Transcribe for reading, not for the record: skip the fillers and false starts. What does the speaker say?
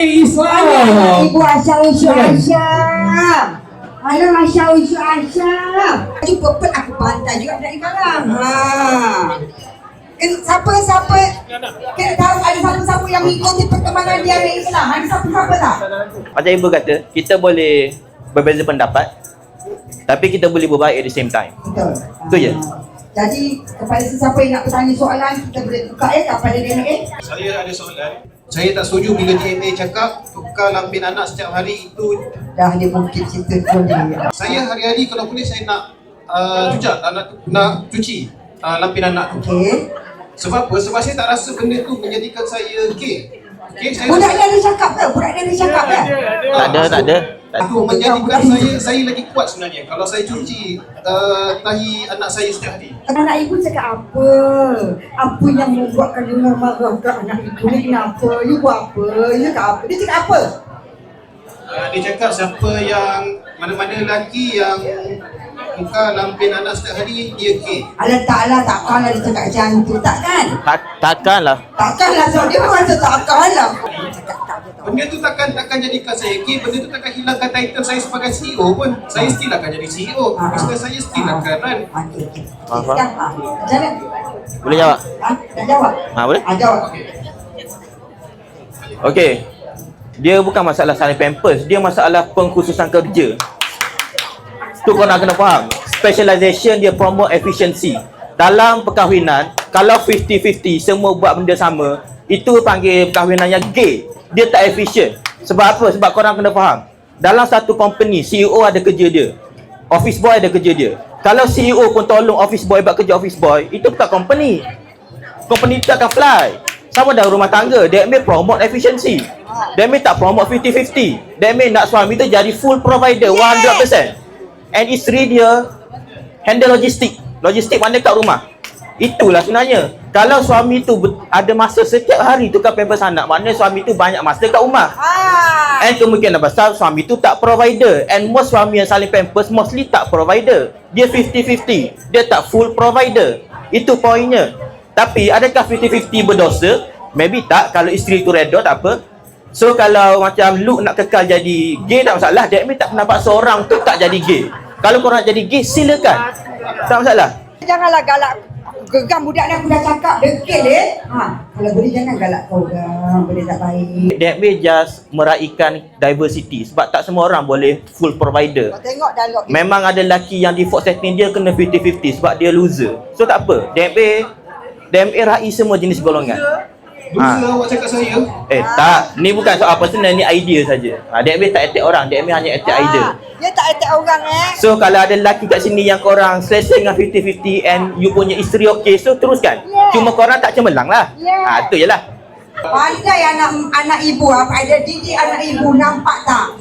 Islam. Ibu Aisyah Usyuk Aisyah. Alah Aisyah Usyuk Aisyah. Baju purple aku pantai juga dari barang. Siapa kita tahu ada siapa yang mengikuti perkembangan dia dari Islam. Ada siapa tak? Macam ibu kata, kita boleh berbeza pendapat, tapi kita boleh berbaik at the same time. Betul. Itu je. Jadi kepada sesiapa yang nak bertanya soalan, kita boleh buka kepada DNA. Saya ada soalan. Saya tak setuju bila DNA cakap tukar lampin anak setiap hari itu. Dah dia mungkin cerita tu dia. Saya hari-hari kalau boleh saya nak nak cuci lampin anak tu. Okey. Sebab apa? Sebab saya tak rasa benda tu menjadikan saya gay. Okay, saya Budak dia ada cakap ke? Budak dia ada cakap ke? Tak ada. itu menjadikan saya lagi kuat sebenarnya kalau saya cuci tahi anak saya setiap hari. Anak ibu cakap apa? Apa yang membuatkan dia marah ke anak ibu ni? Kenapa? You buat apa? You cakap apa? Dia cakap apa? Dia cakap siapa yang mana-mana lelaki yang buka lampin anak setiap hari dia gay. Alah takkanlah dia cakap macam tu. Takkan? Takkanlah. Takkanlah sebab dia rasa takkanlah. Benda tu takkan jadikan saya gay. Benda tu takkan hilangkan title saya sebagai CEO pun. Saya still akan jadi CEO. Bisnes saya still akan run. Okey. Faham? Macam mana? Boleh jawab? Nak jawab? Boleh? Jawab. Okey. Dia bukan masalah saling pampers, dia masalah pengkhususan kerja. Tu kau nak kena faham. Specialization dia promote efficiency. Dalam perkahwinan, kalau 50-50 semua buat benda sama, itu panggil perkahwinan yang gay. Dia tak efficient. Sebab apa? Sebab korang kena faham. Dalam satu company, CEO ada kerja dia. Office boy ada kerja dia. Kalau CEO pun tolong office boy buat kerja office boy, itu bukan company. Company itu akan fly. Sama dalam rumah tangga, that mean promote efficiency. That mean tak promote 50-50. That mean nak suami tu jadi full provider 100%. And isteri dia handle logistik. Logistik mana kat rumah. Itulah sebenarnya. Kalau suami tu ada masa setiap hari tukar pampers anak, maknanya suami tu banyak masa kat rumah. And kemungkinan besar suami tu tak provider. And most suami yang saling pampers mostly tak provider. Dia 50-50. Dia tak full provider. Itu poinnya. Tapi adakah 50-50 berdosa? Maybe tak. Kalau isteri tu redha tak apa. So kalau macam Luke nak kekal jadi gay tak masalah. That means tak pernah paksa orang tu tak jadi gay. Kalau korang nak jadi gay, silakan. Tak masalah. Janganlah galak. Geram budak ni aku dah cakap degil dia. Kalau boleh jangan galak kau geram. Boleh tak baik. That means just meraihkan diversity. Sebab tak semua orang boleh full provider. Kau tengok dialog dia. Memang ada lelaki yang default setting dia kena 50-50 sebab dia loser. So tak apa. DMA raih semua jenis golongan. Loser awak cakap saya. Tak. Ni bukan soal personal, ni idea saja. DMA tak attack orang. DMA hanya attack idea. Dia tak attack orang So kalau ada lelaki kat sini yang korang selesa dengan 50-50 and you punya isteri okey, so teruskan. Cuma korang tak cemerlang lah. Itu je lah. Pandai anak ibu apa ada didik anak ibu, nampak tak?